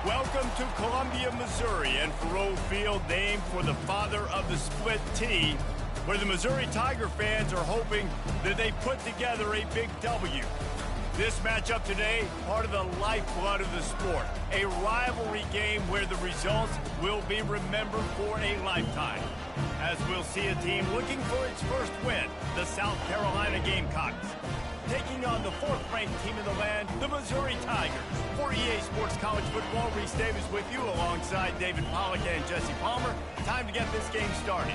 Welcome to Columbia, Missouri, and Faurot Field, named for the father of the split T, where the Missouri Tiger fans are hoping that they put together a big W. This matchup today, part of the lifeblood of the sport, a rivalry game where the results will be remembered for a lifetime. As we'll see a team looking for its first win, the South Carolina Gamecocks, taking on the fourth-ranked team in the land, the Missouri Tigers. For EA Sports College Football, Reese Davis with you alongside David Pollack and Jesse Palmer. Time to get this game started.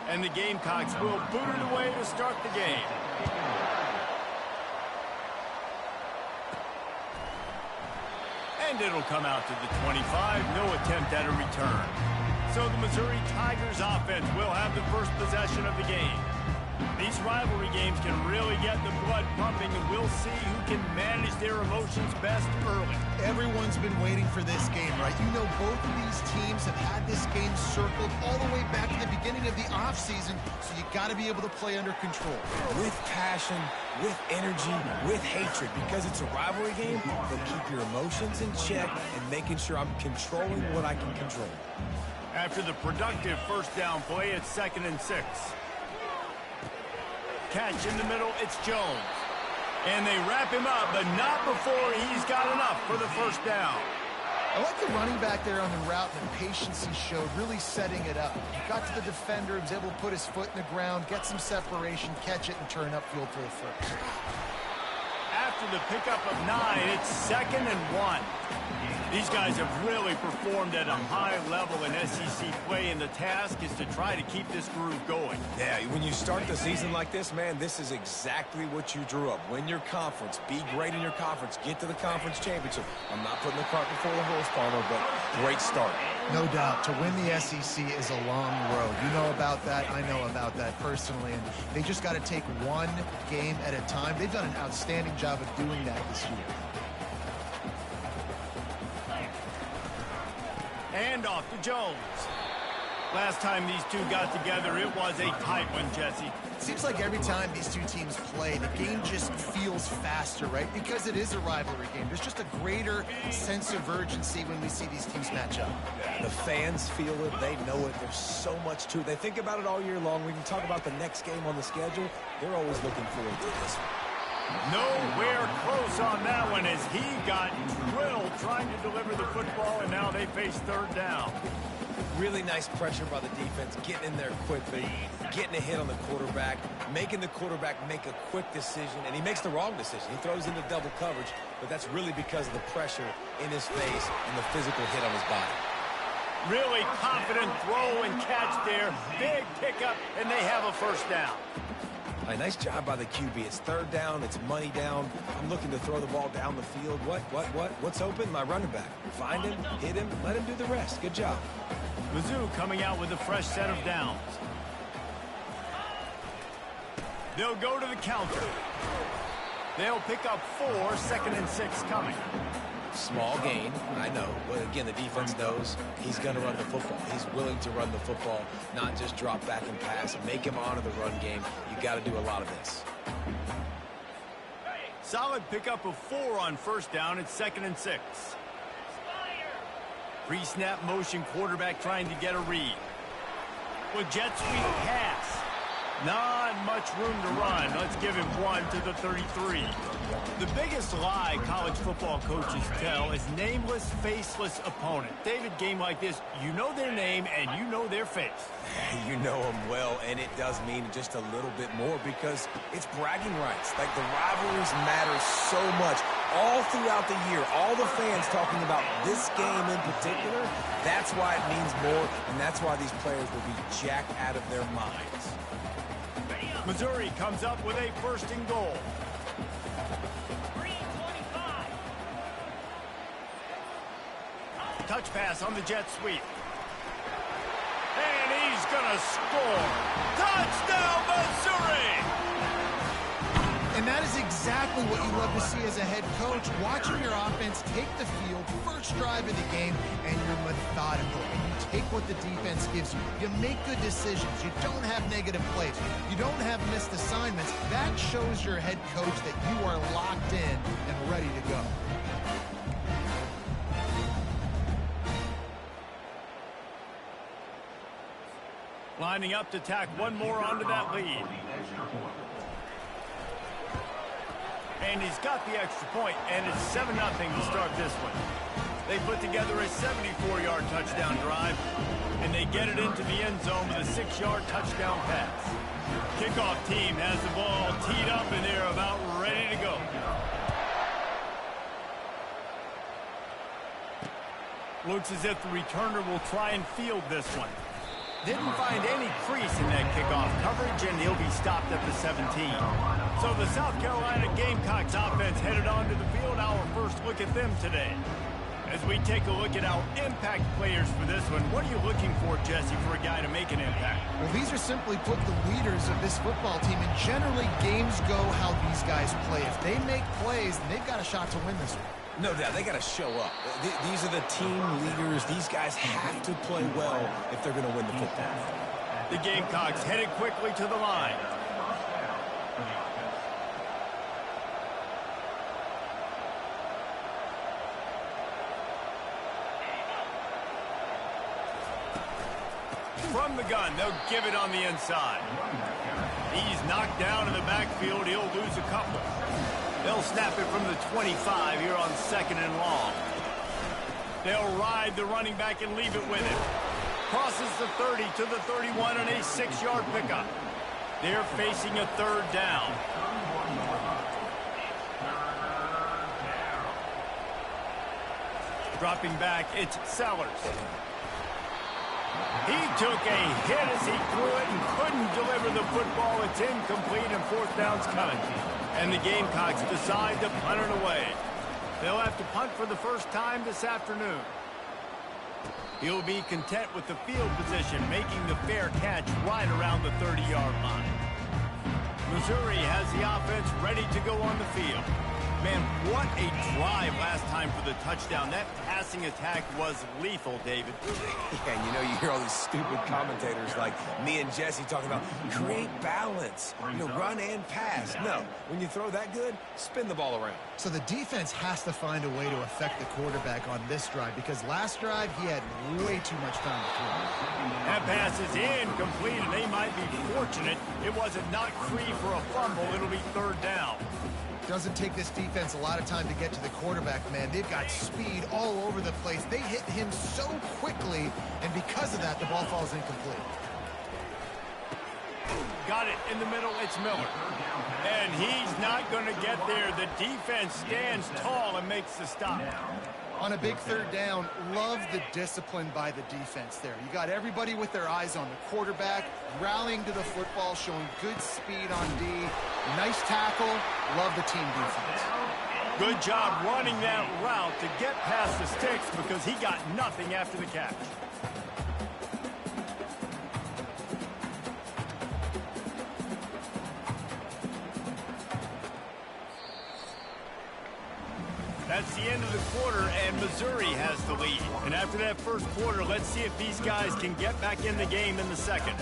And the Gamecocks will boot it away to start the game. And it'll come out to the 25. No attempt at a return. So the Missouri Tigers offense will have the first possession of the game. These rivalry games can really get the blood pumping, and we'll see who can manage their emotions best early. Everyone's been waiting for this game, right? You know, both of these teams have had this game circled all the way back to the beginning of the offseason, so you got to be able to play under control. With passion, with energy, with hatred, because it's a rivalry game, but keep your emotions in check and making sure I'm controlling what I can control. After the productive first down play, it's 2nd and 6. Catch in the middle, it's Jones. And they wrap him up, but not before he's got enough for the first down. I like the running back there on the route and the patience he showed, really setting it up. He got to the defender, was able to put his foot in the ground, get some separation, catch it, and turn upfield for the first. After the pickup of 9, it's 2nd and 1. These guys have really performed at a high level in SEC play, and the task is to try to keep this groove going. Yeah, when you start the season like this, man, this is exactly what you drew up. Win your conference. Be great in your conference. Get to the conference championship. I'm not putting the cart before the horse, Palmer, but great start. No doubt. To win the SEC is a long road. You know about that. I know about that personally. And they just got to take one game at a time. They've done an outstanding job of doing that this year. And off to Jones. Last time these two got together, it was a tight one, Jesse. Seems like every time these two teams play, the game just feels faster, right? Because it is a rivalry game. There's just a greater sense of urgency when we see these teams match up. The fans feel it. They know it. There's so much to it. They think about it all year long. We can talk about the next game on the schedule. They're always looking forward to this one. Nowhere close on that one as he got drilled trying to deliver the football, and now they face 3rd down. Really nice pressure by the defense, getting in there quickly, getting a hit on the quarterback, making the quarterback make a quick decision, and he makes the wrong decision. He throws into double coverage, but that's really because of the pressure in his face and the physical hit on his body. Really confident throw and catch there. Big pickup, and they have a first down. A nice job by the QB. It's 3rd down. It's money down. I'm looking to throw the ball down the field. What's open? My running back. Find him, hit him, let him do the rest. Good job. Mizzou coming out with a fresh set of downs. They'll go to the counter. They'll pick up 4, 2nd and 6 coming. Small gain, I know, but again, the defense knows he's going to run the football. He's willing to run the football, not just drop back and pass and make him honor the run game. You got to do a lot of this. Solid pickup of 4 on first down. It's 2nd and 6. Pre-snap motion, quarterback trying to get a read. With jet sweep pass. Not much room to run. Let's give him 1 to the 33. The biggest lie college football coaches tell is nameless, faceless opponent. David, game like this, you know their name and you know their face. You know them well, and it does mean just a little bit more because it's bragging rights. Like, the rivalries matter so much. All throughout the year, all the fans talking about this game in particular, that's why it means more, and that's why these players will be jacked out of their minds. Missouri comes up with a 1st and goal. Touch pass on the jet sweep. And he's going to score. Touchdown, Missouri! And that is exactly exactly what you love to see as a head coach, watching your offense take the field, first drive of the game, and you're methodical. And you take what the defense gives you. You make good decisions. You don't have negative plays. You don't have missed assignments. That shows your head coach that you are locked in and ready to go. Lining up to tack one more onto that lead. And he's got the extra point, and it's 7-0 to start this one. They put together a 74-yard touchdown drive, and they get it into the end zone with a 6-yard touchdown pass. Kickoff team has the ball teed up, and they're about ready to go. Looks as if the returner will try and field this one. Didn't find any crease in that kickoff coverage, and he'll be stopped at the 17. So the South Carolina Gamecocks offense headed onto the field. Our first look at them today. As we take a look at our impact players for this one, what are you looking for, Jesse, for a guy to make an impact? Well, these are simply put the leaders of this football team, and generally games go how these guys play. If they make plays, then they've got a shot to win this one. No doubt, they got to show up. These are the team leaders. These guys have to play well if they're going to win the football. The Gamecocks headed quickly to the line. From the gun, they'll give it on the inside. He's knocked down in the backfield. He'll lose a couple. They'll snap it from the 25 here on 2nd and long. They'll ride the running back and leave it with him. Crosses the 30 to the 31 and a 6-yard pickup. They're facing a 3rd down. Dropping back, it's Sellers. He took a hit as he threw it and couldn't deliver the football. It's incomplete and 4th down's coming. And the Gamecocks decide to punt it away. They'll have to punt for the first time this afternoon. He'll be content with the field position, making the fair catch right around the 30-yard line. Missouri has the offense ready to go on the field. Man, what a drive last time for the touchdown. That passing attack was lethal, David. Yeah, and you know, you hear all these stupid commentators like me and Jesse talking about create balance, run and pass. No, when you throw that good, spin the ball around. So the defense has to find a way to affect the quarterback on this drive, because last drive he had way too much time to throw. That pass is incomplete, and they might be fortunate it wasn't knocked free for a fumble. It'll be 3rd down. Doesn't take this defense a lot of time to get to the quarterback, man. They've got speed all over the place. They hit him so quickly, and because of that, the ball falls incomplete. Got it in the middle. It's Miller. And he's not going to get there. The defense stands tall and makes the stop. On a big 3rd down, love the discipline by the defense there. You got everybody with their eyes on the quarterback, rallying to the football, showing good speed on D. Nice tackle. Love the team defense. Good job running that route to get past the sticks, because he got nothing after the catch. That's the end of the quarter, and Missouri has the lead. And after that first quarter, let's see if these guys can get back in the game in the second.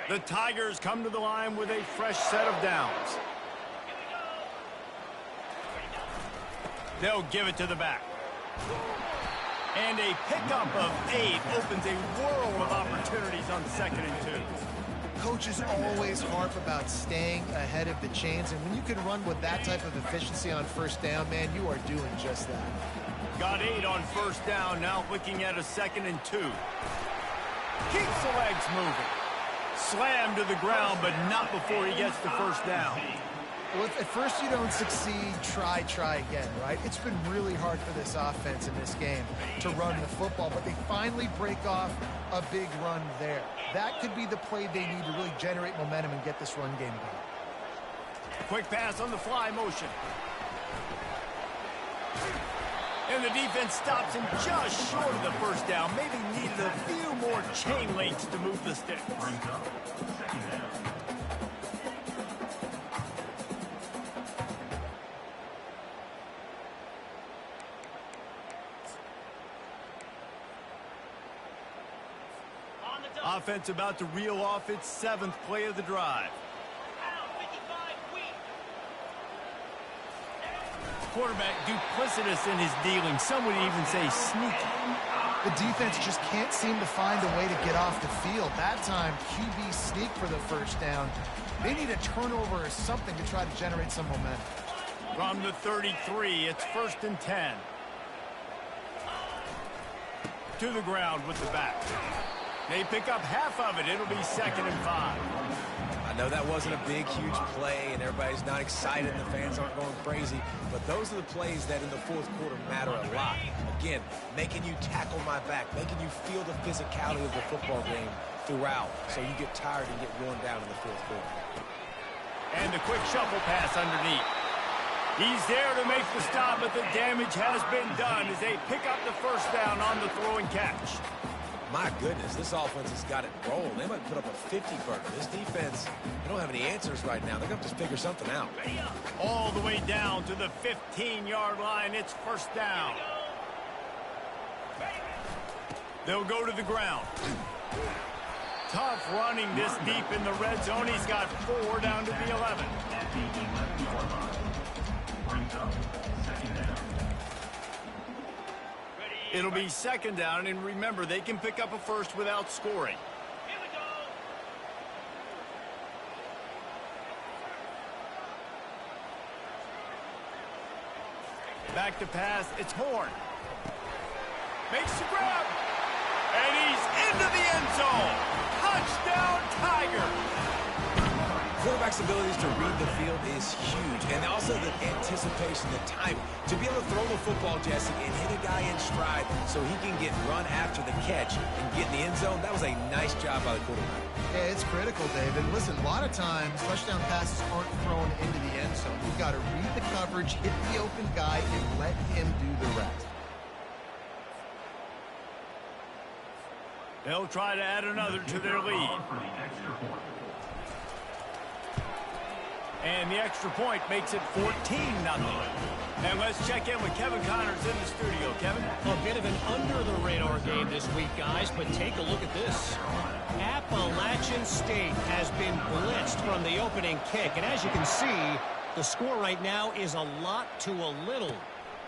The Tigers come to the line with a fresh set of downs. They'll give it to the back. And a pickup of 8 opens a world of opportunities on 2nd and 2. Coaches always harp about staying ahead of the chains, and when you can run with that type of efficiency on 1st down, man, you are doing just that. Got 8 on 1st down, now looking at a 2nd and 2. Keeps the legs moving. Slammed to the ground, but not before he gets the 1st down. Well, if at first you don't succeed, try again, right? It's been really hard for this offense in this game to run the football, but they finally break off a big run there. That could be the play they need to really generate momentum and get this run game going. Quick pass on the fly motion. And the defense stops him just short of the first down. Maybe needed a few more chain links to move the sticks. Offense about to reel off its 7th play of the drive. Quarterback duplicitous in his dealing. Some would even say sneaky. The defense just can't seem to find a way to get off the field. That time, QB sneak for the first down. They need a turnover or something to try to generate some momentum. From the 33, it's 1st and 10. To the ground with the back. They pick up half of it. It'll be 2nd and 5. I know that wasn't a big, huge play, and everybody's not excited, and the fans aren't going crazy, but those are the plays that in the 4th quarter matter a lot. Again, making you tackle my back, making you feel the physicality of the football game throughout, so you get tired and get worn down in the 4th quarter. And the quick shuffle pass underneath. He's there to make the stop, but the damage has been done as they pick up the first down on the throw and catch. My goodness, this offense has got it rolling. They might put up a 50-burger. This defense, they don't have any answers right now. They're going to have to figure something out. All the way down to the 15-yard line. It's 1st down. They'll go to the ground. Tough running this deep in the red zone. He's got 4 down to the 11. It'll be 2nd down, and remember, they can pick up a first without scoring. Here we go. Back to pass. It's Horn. Makes the grab. And he's into the end zone. Touchdown, Tiger. Quarterback's abilities to read the field is huge, and also the anticipation, the timing. To be able to throw the football, Jesse, and hit a guy in stride so he can get run after the catch and get in the end zone, that was a nice job by the quarterback. Yeah, it's critical, David. Listen, a lot of times, touchdown passes aren't thrown into the end zone. You've got to read the coverage, hit the open guy, and let him do the rest. They'll try to add another to their lead. And the extra point makes it 14-0. And let's check in with Kevin Connors in the studio. Kevin? A bit of an under-the-radar game this week, guys, but take a look at this. Appalachian State has been blitzed from the opening kick. And as you can see, the score right now is a lot to a little.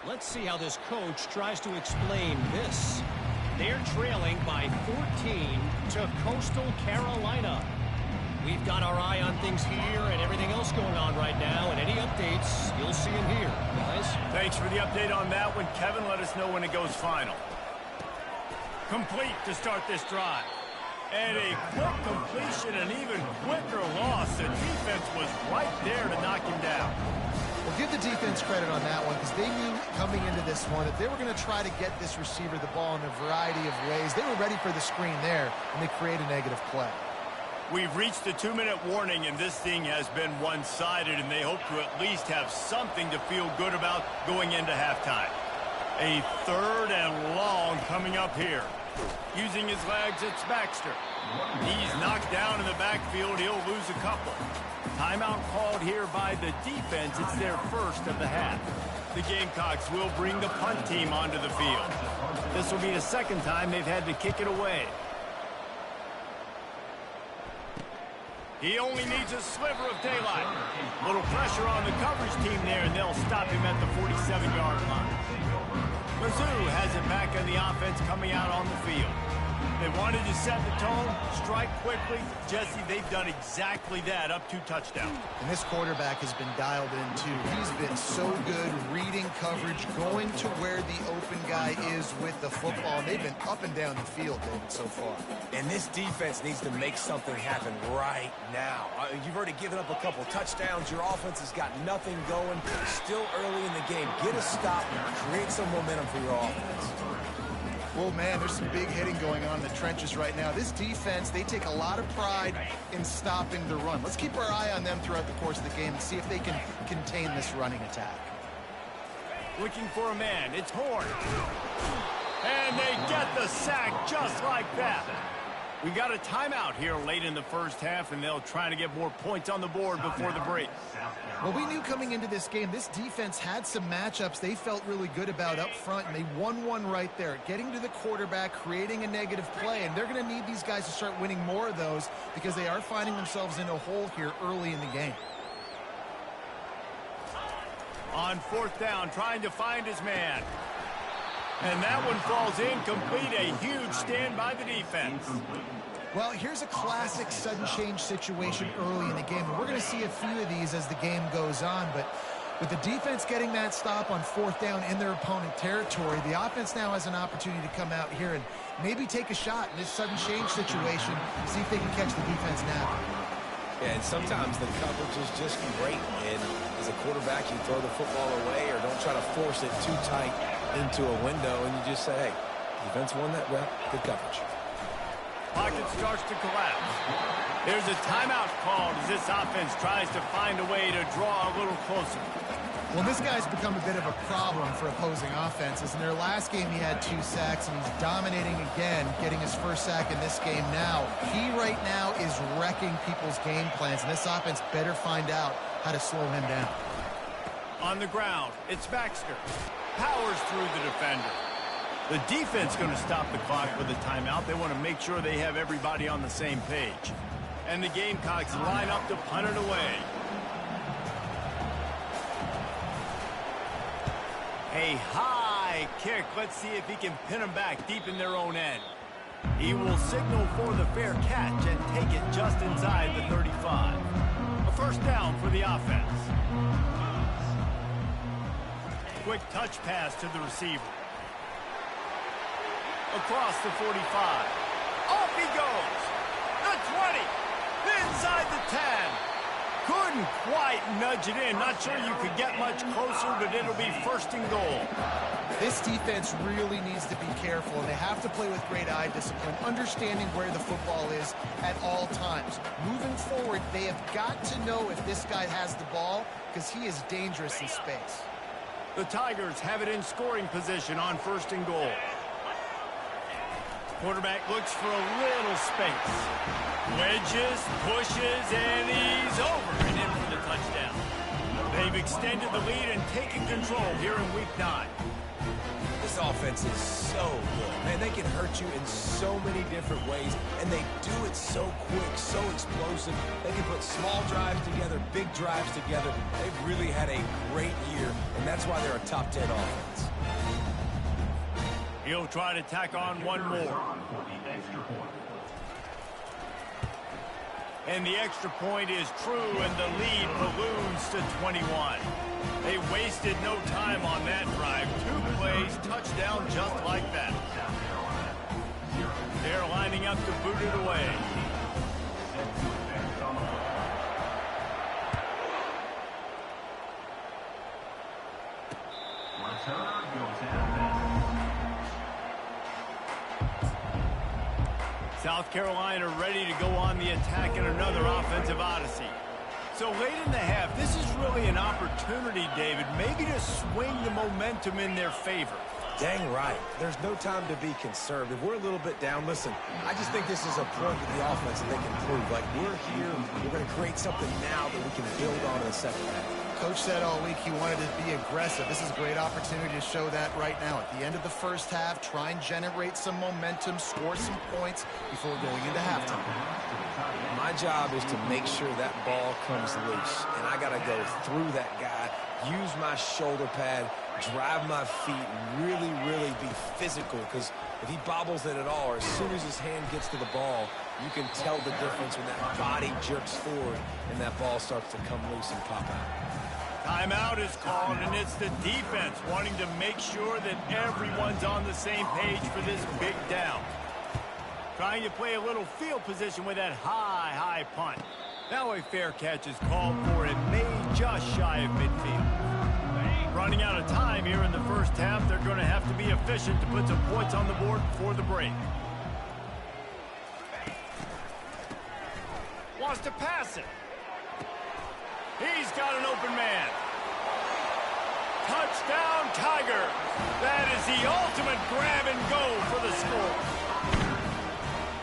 Let's see how this coach tries to explain this. They're trailing by 14 to Coastal Carolina. We've got our eye on things here and everything else going on right now, and any updates you'll see in here, guys. Thanks for the update on that one, Kevin. Let us know when it goes final. Complete to start this drive. And a quick completion, an even quicker loss. The defense was right there to knock him down. Well, give the defense credit on that one because they knew coming into this one that they were going to try to get this receiver the ball in a variety of ways. They were ready for the screen there, and they create a negative play. We've reached the 2-minute warning, and this thing has been one-sided, and they hope to at least have something to feel good about going into halftime. A 3rd and long coming up here. Using his legs, it's Baxter. He's knocked down in the backfield. He'll lose a couple. Timeout called here by the defense. It's their first of the half. The Gamecocks will bring the punt team onto the field. This will be the 2nd time they've had to kick it away. He only needs a sliver of daylight. A little pressure on the coverage team there, and they'll stop him at the 47-yard line. Mizzou has it back on the offense coming out on the field. They wanted to set the tone, strike quickly. Jesse, they've done exactly that, up 2 touchdowns. And this quarterback has been dialed in, too. He's been so good reading coverage, going to where the open guy is with the football. And they've been up and down the field, David, so far. And this defense needs to make something happen right now. You've already given up a couple touchdowns. Your offense has got nothing going. Still early in the game. Get a stop. Create some momentum for your offense. Well, man, there's some big hitting going on in the trenches right now. This defense, they take a lot of pride in stopping the run. Let's keep our eye on them throughout the course of the game and see if they can contain this running attack. looking for a man. It's Horn. And they get the sack just like that. We got a timeout here late in the first half, and they'll try to get more points on the board before the break. Well, we knew coming into this game, this defense had some matchups they felt really good about up front, and they won one right there, getting to the quarterback, creating a negative play, and they're going to need these guys to start winning more of those because they are finding themselves in a hole here early in the game. On fourth down, trying to find his man. And that one falls incomplete. A huge stand by the defense. Well, here's a classic sudden change situation early in the game. And we're going to see a few of these as the game goes on. But with the defense getting that stop on fourth down in their opponent territory, the offense now has an opportunity to come out here and maybe take a shot in this sudden change situation, see if they can catch the defense napping. Yeah, and sometimes the coverage is just great. And as a quarterback, you throw the football away or don't try to force it too tight into a window, and you just say, hey, defense won that rep, good coverage. Pocket starts to collapse. There's a timeout called as this offense tries to find a way to draw a little closer. Well, this guy's become a bit of a problem for opposing offenses. In their last game, he had 2 sacks, and he's dominating again, getting his first sack in this game now. He right now is wrecking people's game plans, and this offense better find out how to slow him down. On the ground, it's Baxter. Powers through the defender. The defense going to stop the clock with a timeout. They want to make sure they have everybody on the same page. And the Gamecocks line up to punt it away. A high kick. Let's see if he can pin them back deep in their own end. He will signal for the fair catch and take it just inside the 35. A first down for the offense. Quick touch pass to the receiver. Across the 45. Off he goes. The 20. Inside the 10. Couldn't quite nudge it in. Not sure you could get much closer, but it'll be first and goal. This defense really needs to be careful, and they have to play with great eye discipline, understanding where the football is at all times. Moving forward, they have got to know if this guy has the ball, because he is dangerous in space. The Tigers have it in scoring position on first and goal. Quarterback looks for a little space. Wedges, pushes, and he's over and in for the touchdown. They've extended the lead and taken control here in Week 9. This offense is so good. Man, they can hurt you in so many different ways, and they do it so quick, so explosive. They can put small drives together, big drives together. They've really had a great year, and that's why they're a top 10 offense. He'll try to tack on one more. And the extra point is true, and the lead balloons to 21. They wasted no time on that drive. 2 plays, touchdown just like that. They're lining up to boot it away. South Carolina ready to go on the attack in another offensive odyssey. So late in the half, this is really an opportunity, David, maybe to swing the momentum in their favor. Dang right. There's no time to be conservative. We're a little bit down. Listen, I just think this is a point with the offense that they can prove. Like, we're here, we're going to create something now that we can build on in the second half. Coach said all week he wanted to be aggressive. This is a great opportunity to show that right now. At the end of the first half, try and generate some momentum, score some points before going into halftime. My job is to make sure that ball comes loose, and I got to go through that guy, use my shoulder pad, drive my feet, and really, really be physical, because if he bobbles it at all, or as soon as his hand gets to the ball, you can tell the difference when that body jerks forward and that ball starts to come loose and pop out. Timeout is called, and it's the defense wanting to make sure that everyone's on the same page for this big down. Trying to play a little field position with that high punt. Now a fair catch is called for and made just shy of midfield. Running out of time here in the first half, they're going to have to be efficient to put some points on the board before the break. Wants to pass it. He's got an open man. Touchdown, Tiger. That is the ultimate grab and go for the score.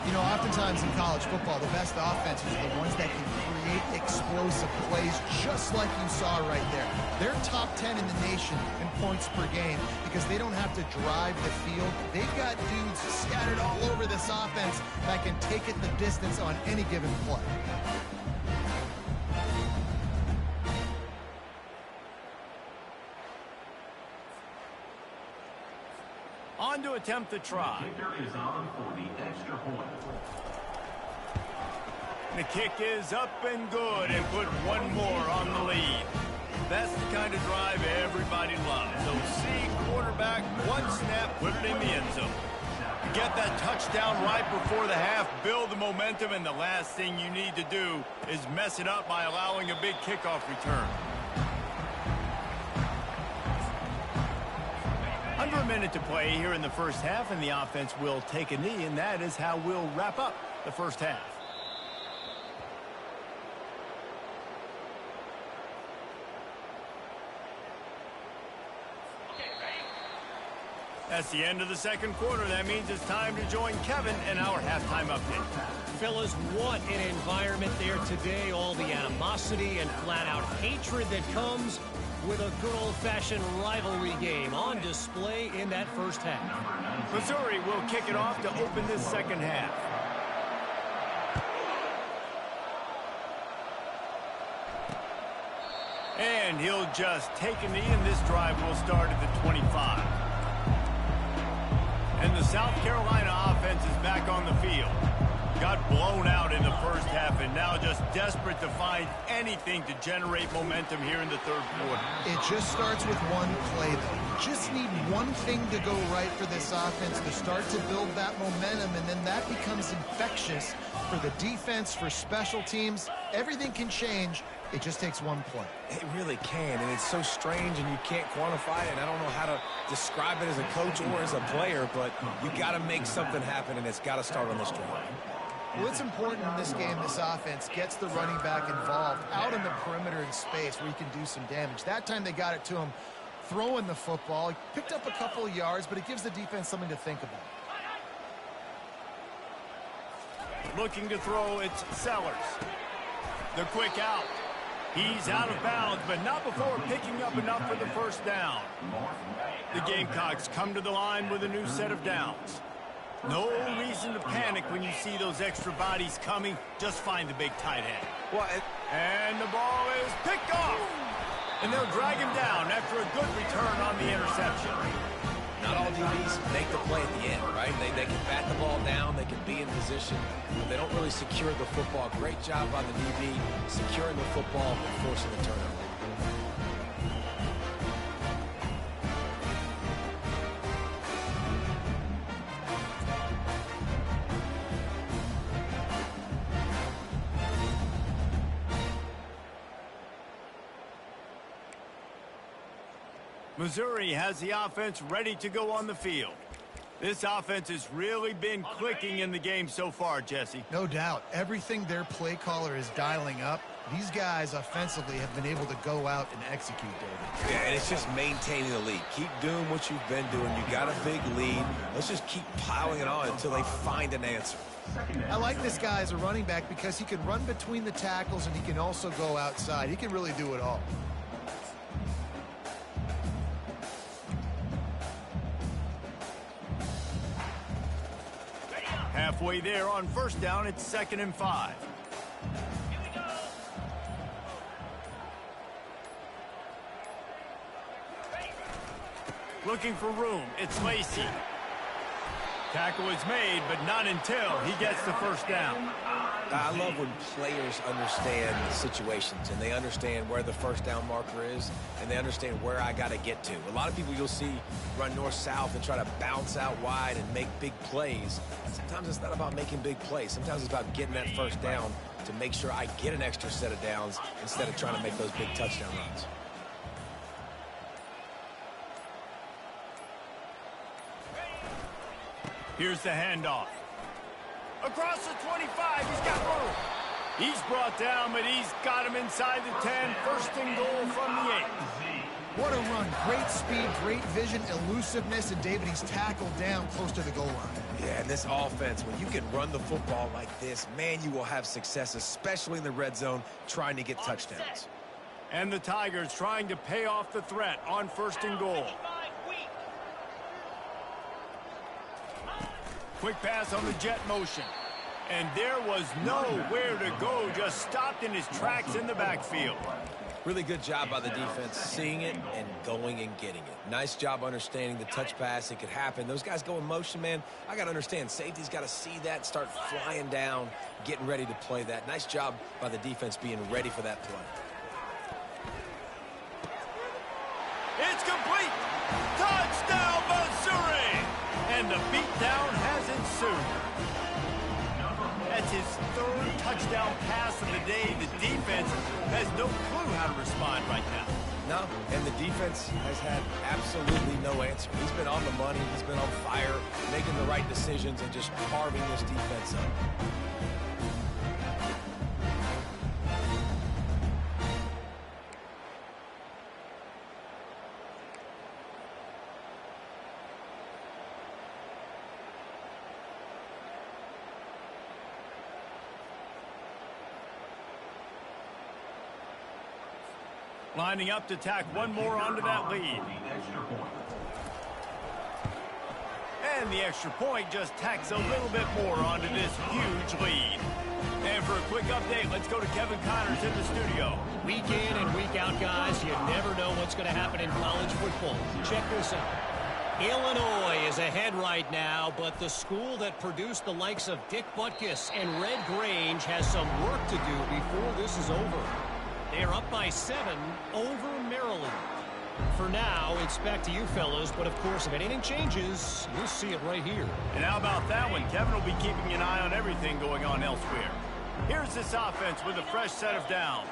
You know, oftentimes in college football, the best offenses are the ones that can create explosive plays just like you saw right there. They're top 10 in the nation in points per game because they don't have to drive the field. They've got dudes scattered all over this offense that can take it the distance on any given play. On to attempt the try. The kick is up and good, and put one more on the lead. That's the kind of drive everybody loves. So see quarterback, one snap, put it in the end zone. Get that touchdown right before the half, build the momentum, and the last thing you need to do is mess it up by allowing a big kickoff return. Under a minute to play here in the first half, and the offense will take a knee, and that is how we'll wrap up the first half. That's the end of the second quarter. That means it's time to join Kevin in our halftime update. Fellas, what an environment there today. All the animosity and flat-out hatred that comes with a good old-fashioned rivalry game on display in that first half. Missouri will kick it off to open this second half. And he'll just take a knee, and this drive will start at the 25. And the South Carolina offense is back on the field. Got blown out in the first half and now just desperate to find anything to generate momentum here in the third quarter. It just starts with one play, though. You just need one thing to go right for this offense to start to build that momentum, and then that becomes infectious for the defense, for special teams. Everything can change. It just takes one play. It really can, and it's so strange, and you can't quantify it. And I don't know how to describe it as a coach or as a player, but you got to make something happen, and it's got to start on this drive. Well, it's important in this game, this offense gets the running back involved out in the perimeter in space where he can do some damage. That time they got it to him throwing the football. He picked up a couple of yards, but it gives the defense something to think about. Looking to throw, it's Sellers. The quick out. He's out of bounds, but not before picking up enough for the first down. The Gamecocks come to the line with a new set of downs. No reason to panic when you see those extra bodies coming. Just find the big tight end. And the ball is picked off. And they'll drag him down after a good return on the interception. Not all DBs make the play at the end, right? They can bat the ball down, they can be in position, but they don't really secure the football. Great job by the DB securing the football and forcing the turnover. Missouri has the offense ready to go on the field. This offense has really been clicking in the game so far, Jesse. No doubt. Everything their play caller is dialing up, these guys offensively have been able to go out and execute, David. Yeah, and it's just maintaining the lead. Keep doing what you've been doing. You got a big lead. Let's just keep piling it on until they find an answer. I like this guy as a running back because he can run between the tackles and he can also go outside. He can really do it all. Halfway there on first down, it's 2nd and 5. Looking for room, it's Lacey. Tackle is made, but not until he gets the first down. I love when players understand situations and they understand where the first down marker is and they understand where I got to get to. A lot of people you'll see run north-south and try to bounce out wide and make big plays. Sometimes it's not about making big plays. Sometimes it's about getting that first down to make sure I get an extra set of downs instead of trying to make those big touchdown runs. Here's the handoff. Across the 25, he's got room. He's brought down, but he's got him inside the 10. First and goal from the 8. What a run. Great speed, great vision, elusiveness, and David, he's tackled down close to the goal line. Yeah, and this offense, when you can run the football like this, man, you will have success, especially in the red zone, trying to get touchdowns. And the Tigers trying to pay off the threat on 1st and goal. Quick pass on the jet motion. And there was nowhere to go, just stopped in his tracks in the backfield. Really good job by the defense, seeing it and going and getting it. Nice job understanding the touch pass. It could happen. Those guys go in motion, man. I got to understand, safety's got to see that, start flying down, getting ready to play that. Nice job by the defense being ready for that play. It's complete. Touchdown, Missouri. And the beatdown has ensued. That's his 3rd touchdown pass of the day. The defense has no clue how to respond right now. No, and the defense has had absolutely no answer. He's been on the money. He's been on fire, making the right decisions and just carving this defense up. Lining up to tack one more onto that lead. And the extra point just tacks a little bit more onto this huge lead. And for a quick update, let's go to Kevin Connors in the studio. Week in and week out, guys, you never know what's going to happen in college football. Check this out. Illinois is ahead right now, but the school that produced the likes of Dick Butkus and Red Grange has some work to do before this is over. They're up by 7 over Maryland. For now, it's back to you fellas, but of course, if anything changes, you'll see it right here. And how about that one? Kevin will be keeping an eye on everything going on elsewhere. Here's this offense with a fresh set of downs.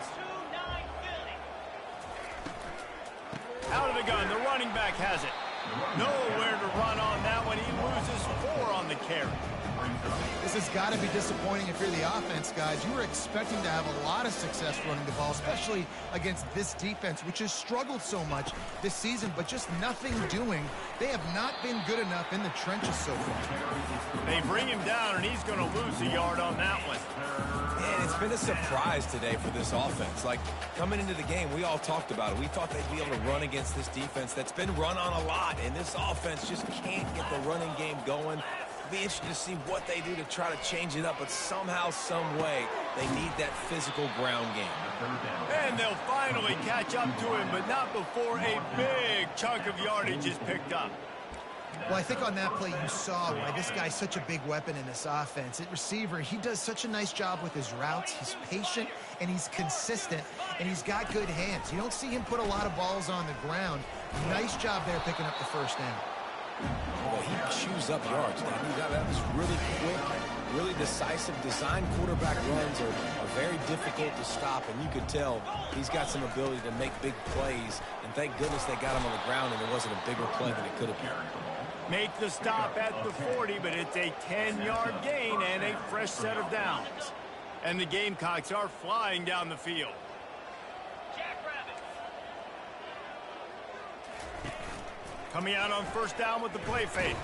Out of the gun, the running back has it. Nowhere to run on that one. He loses 4 on the carry. This has got to be disappointing if you're the offense, guys. You were expecting to have a lot of success running the ball, especially against this defense, which has struggled so much this season, but just nothing doing. They have not been good enough in the trenches so far. They bring him down, and he's going to lose a yard on that one. And it's been a surprise today for this offense. Like, coming into the game, we all talked about it. We thought they'd be able to run against this defense that's been run on a lot, and this offense just can't get the running game going. Be interested to see what they do to try to change it up, but somehow, some way, they need that physical ground game. And they'll finally catch up to him, but not before a big chunk of yardage is picked up. Well, I think on that play you saw why this guy's such a big weapon in this offense. At receiver, he does such a nice job with his routes. He's patient, and he's consistent, and he's got good hands. You don't see him put a lot of balls on the ground. Nice job there picking up the first down. Well, he chews up yards. That was really quick, really decisive. Design quarterback runs are very difficult to stop, and you could tell he's got some ability to make big plays. And thank goodness they got him on the ground, and there wasn't a bigger play than it could have been. Make the stop at the 40, but it's a 10-yard gain and a fresh set of downs. And the Gamecocks are flying down the field. Coming out on first down with the play fake.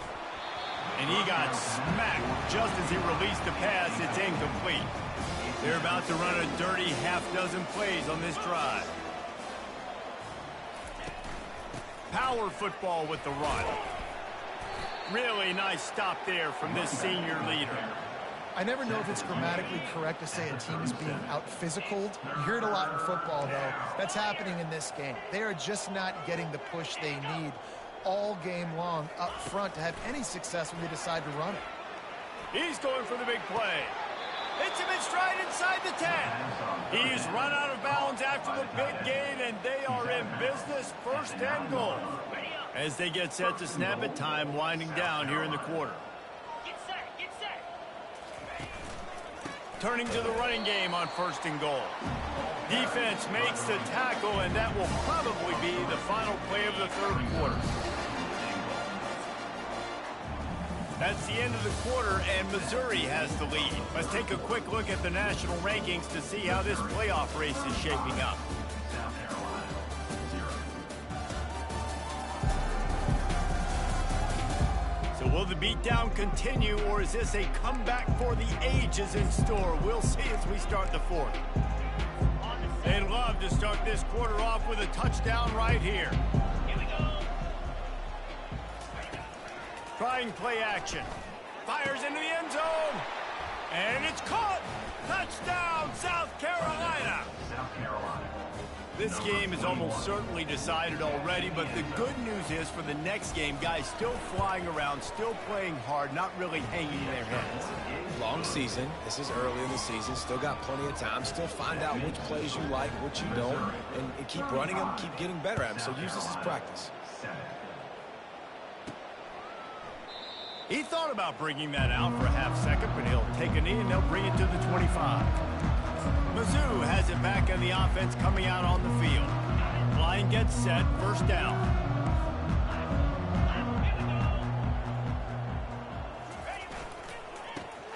And he got smacked just as he released the pass. It's incomplete. They're about to run a dirty half-dozen plays on this drive. Power football with the run. Really nice stop there from this senior leader. I never know if it's grammatically correct to say a team is being out-physicaled. You hear it a lot in football, though. That's happening in this game. They are just not getting the push they need all game long up front to have any success when they decide to run it. He's going for the big play. Hits him in stride inside the 10. He's run out of bounds after the big gain, and they are in business, 1st and goal. As they get set to snap it, time winding down here in the quarter. Get set. Turning to the running game on 1st and goal. Defense makes the tackle, and that will probably be the final play of the 3rd quarter. That's the end of the quarter, and Missouri has the lead. Let's take a quick look at the national rankings to see how this playoff race is shaping up. Will the beatdown continue, or is this a comeback for the ages in store? We'll see as we start the fourth. They'd love to start this quarter off with a touchdown right here. Here we go. Trying play action. Fires into the end zone. And it's caught. Touchdown, South Carolina. This game is almost certainly decided already, but the good news is for the next game, guys still flying around, still playing hard, not really hanging their heads. Long season. This is early in the season. Still got plenty of time. Still find out which plays you like, which you don't, and keep running them, keep getting better at them. So use this as practice. He thought about bringing that out for a half second, but he'll take a knee and they'll bring it to the 25. Mizzou has it back in the offense coming out on the field. Line gets set, first down.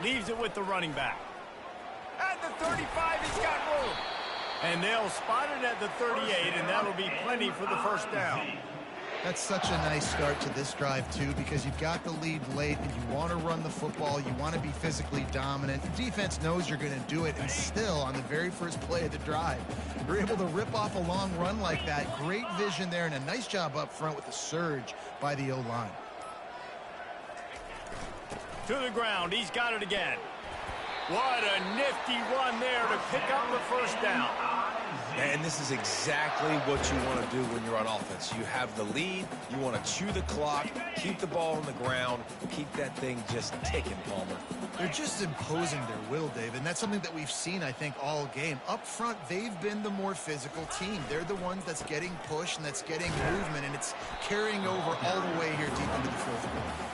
Leaves it with the running back. At the 35, he's got room. And they'll spot it at the 38, and that'll be plenty for the first down. That's such a nice start to this drive, too, because you've got the lead late and you want to run the football. You want to be physically dominant. The defense knows you're going to do it, and still, on the very first play of the drive, you're able to rip off a long run like that. Great vision there, and a nice job up front with the surge by the O-line. To the ground. He's got it again. What a nifty run there to pick up the first down. And this is exactly what you want to do when you're on offense. You have the lead. You want to chew the clock, keep the ball on the ground, keep that thing just ticking, Palmer. They're just imposing their will, Dave, and that's something that we've seen, I think, all game. Up front, they've been the more physical team. They're the ones that's getting pushed and that's getting movement, and it's carrying over all the way here deep into the fourth quarter.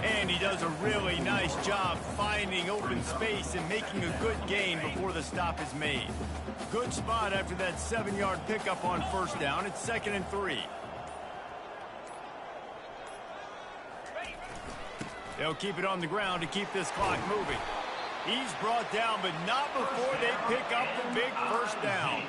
And he does a really nice job finding open space and making a good gain before the stop is made. Good spot after that 7-yard pickup on first down. It's 2nd and 3. They'll keep it on the ground to keep this clock moving. He's brought down, but not before they pick up the big first down.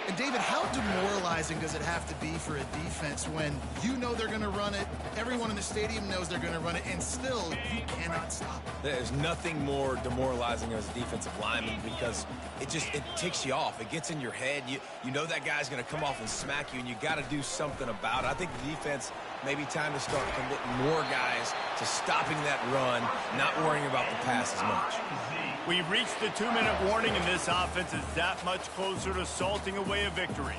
And, David, how demoralizing does it have to be for a defense when you know they're going to run it, everyone in the stadium knows they're going to run it, and still you cannot stop it? There's nothing more demoralizing as a defensive lineman because it ticks you off. It gets in your head. You know that guy's going to come off and smack you, and you got to do something about it. I think the defense maybe time to start committing more guys to stopping that run, not worrying about the pass as much. We've reached the 2-minute warning, and this offense is that much closer to salting away a victory.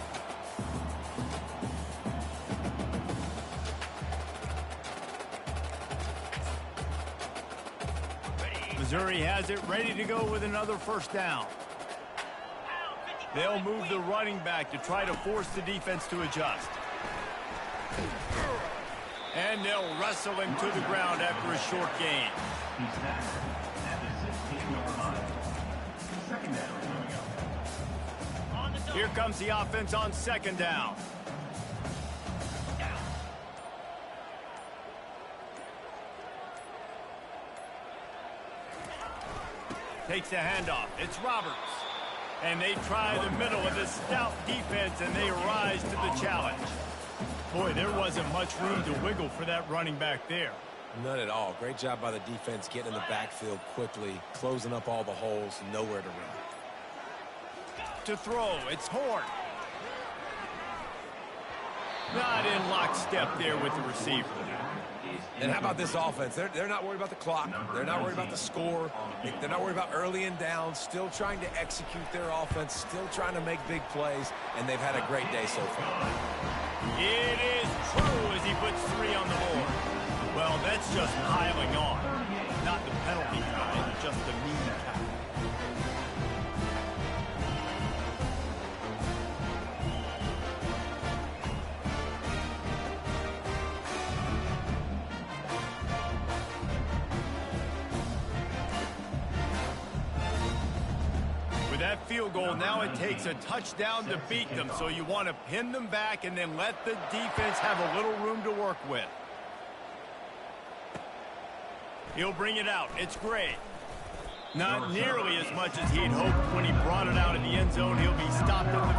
Missouri has it ready to go with another first down. They'll move the running back to try to force the defense to adjust. And they'll wrestle him to the ground after a short gain. Here comes the offense on 2nd down. Takes the handoff. It's Roberts. And they try the middle of this stout defense, and they rise to the challenge. Boy, there wasn't much room to wiggle for that running back there. None at all. Great job by the defense getting in the backfield quickly, closing up all the holes, nowhere to run. To throw, it's Horn. Not in lockstep there with the receiver. And how about this offense? They're not worried about the clock. They're not worried about the score. They're not worried about early and down. Still trying to execute their offense. Still trying to make big plays. And they've had a great day so far. It is true as he puts 3 on the board. Well, that's just piling on. Not the penalty kind, just the mean kind. That field goal, now it takes a touchdown to beat them, so you want to pin them back and then let the defense have a little room to work with. He'll bring it out. It's Gray. Not nearly as much as he'd hoped when he brought it out in the end zone. He'll be stopped at the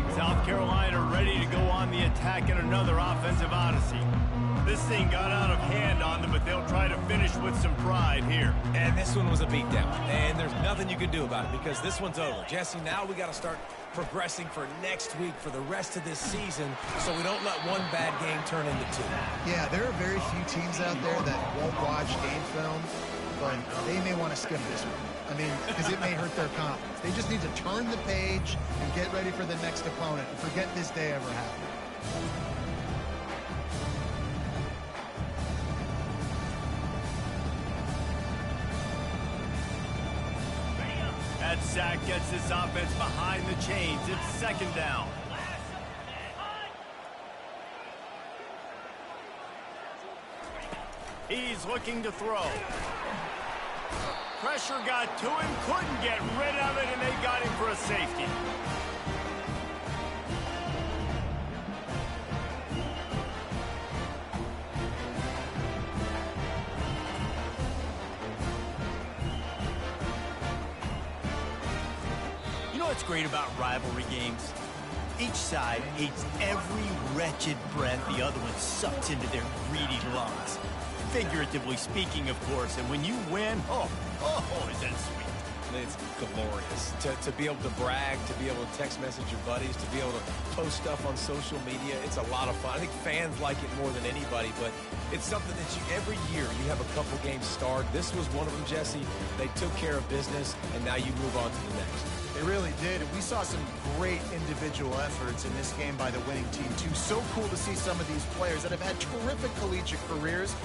15. South Carolina ready to go on on the attack in another offensive odyssey. This thing got out of hand on them, but they'll try to finish with some pride here. And this one was a beatdown, and there's nothing you can do about it because this one's over. Jesse, now we got to start progressing for next week for the rest of this season so we don't let one bad game turn into two. Yeah, there are very few teams out there that won't watch game film, but they may want to skip this one. I mean, because it may hurt their confidence. They just need to turn the page and get ready for the next opponent and forget this day ever happened. That sack gets this offense behind the chains. It's second down. He's looking to throw. Pressure got to him, couldn't get rid of it, and they got him for a safety. You know what's great about rivalry games? Each side hates every wretched breath the other one sucks into their greedy lungs. Figuratively speaking, of course, and when you win, oh, is that sweet. It's glorious. To be able to brag, to be able to text message your buddies, to be able to post stuff on social media, it's a lot of fun. I think fans like it more than anybody, but it's something that every year you have a couple games starred. This was one of them, Jesse. They took care of business, and now you move on to the next. They really did. We saw some great individual efforts in this game by the winning team, too. So cool to see some of these players that have had terrific collegiate careers